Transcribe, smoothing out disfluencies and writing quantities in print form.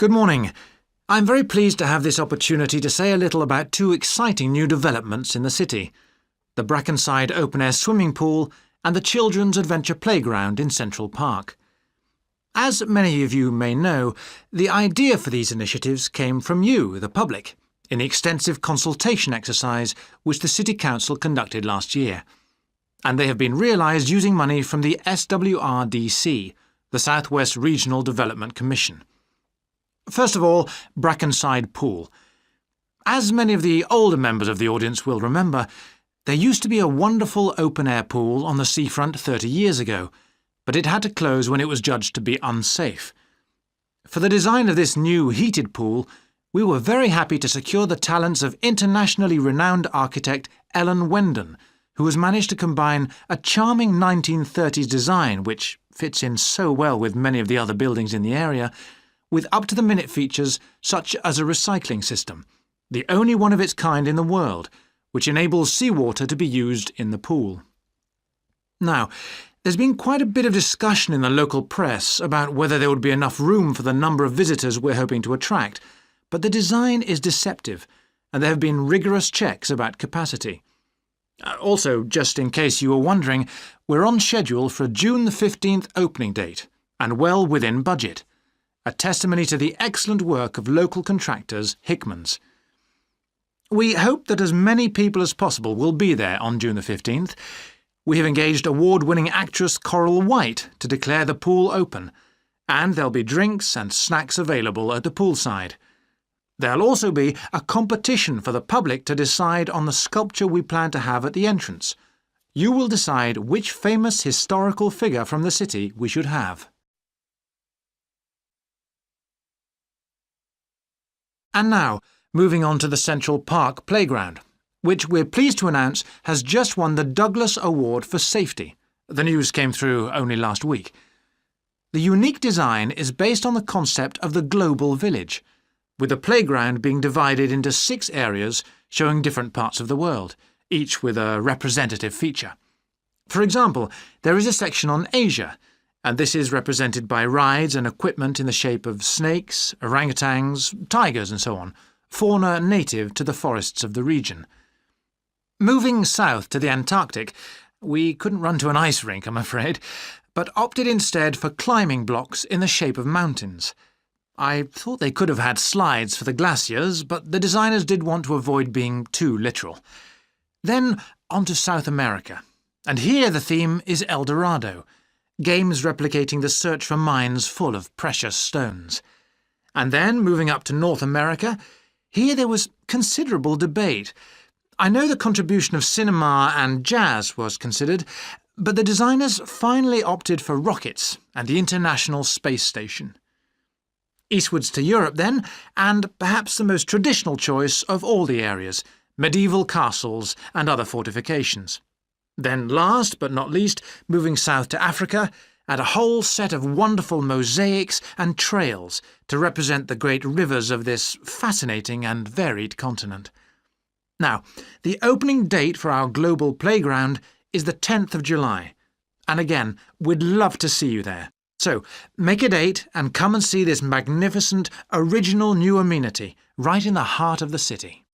Good morning. I'm very pleased to have this opportunity to say a little about two exciting new developments in the city: the Brackenside open-air swimming pool and the Children's Adventure Playground in Central Park. As many of you may know, the idea for these initiatives came from you, the public, in the extensive consultation exercise which the City Council conducted last year. And they have been realised using money from the SWRDC, the South West Regional Development Commission. First of all, Brackenside Pool. As many of the older members of the audience will remember, there used to be a wonderful open-air pool on the seafront 30 years ago, but it had to close when it was judged to be unsafe. For the design of this new heated pool, we were very happy to secure the talents of internationally renowned architect Ellen Wendon, who has managed to combine a charming 1930s design, which fits in so well with many of the other buildings in the area, with up-to-the-minute features such as a recycling system, the only one of its kind in the world, which enables seawater to be used in the pool. Now, there's been quite a bit of discussion in the local press about whether there would be enough room for the number of visitors we're hoping to attract, but the design is deceptive, and there have been rigorous checks about capacity. Also, just in case you were wondering, we're on schedule for a June the 15th opening date, and well within budget, a testimony to the excellent work of local contractors Hickman's. We hope that as many people as possible will be there on June the 15th. We have engaged award-winning actress Coral White to declare the pool open, and there'll be drinks and snacks available at the poolside. There'll also be a competition for the public to decide on the sculpture we plan to have at the entrance. You will decide which famous historical figure from the city we should have. And now, moving on to the Central Park Playground, which we're pleased to announce has just won the Douglas Award for Safety. The news came through only last week. The unique design is based on the concept of the global village, with the playground being divided into 6 areas showing different parts of the world, each with a representative feature. For example, there is a section on Asia, and this is represented by rides and equipment in the shape of snakes, orangutans, tigers and so on, fauna native to the forests of the region. Moving south to the Antarctic, we couldn't run to an ice rink, I'm afraid, but opted instead for climbing blocks in the shape of mountains. I thought they could have had slides for the glaciers, but the designers did want to avoid being too literal. Then on to South America, and here the theme is El Dorado, games replicating the search for mines full of precious stones. And then, moving up to North America, here there was considerable debate. I know the contribution of cinema and jazz was considered, but the designers finally opted for rockets and the International Space Station. Eastwards to Europe then, and perhaps the most traditional choice of all the areas, medieval castles and other fortifications. Then last but not least, moving south to Africa, and a whole set of wonderful mosaics and trails to represent the great rivers of this fascinating and varied continent. Now, the opening date for our global playground is the 10th of July, and again, we'd love to see you there. So, make a date and come and see this magnificent, original new amenity right in the heart of the city.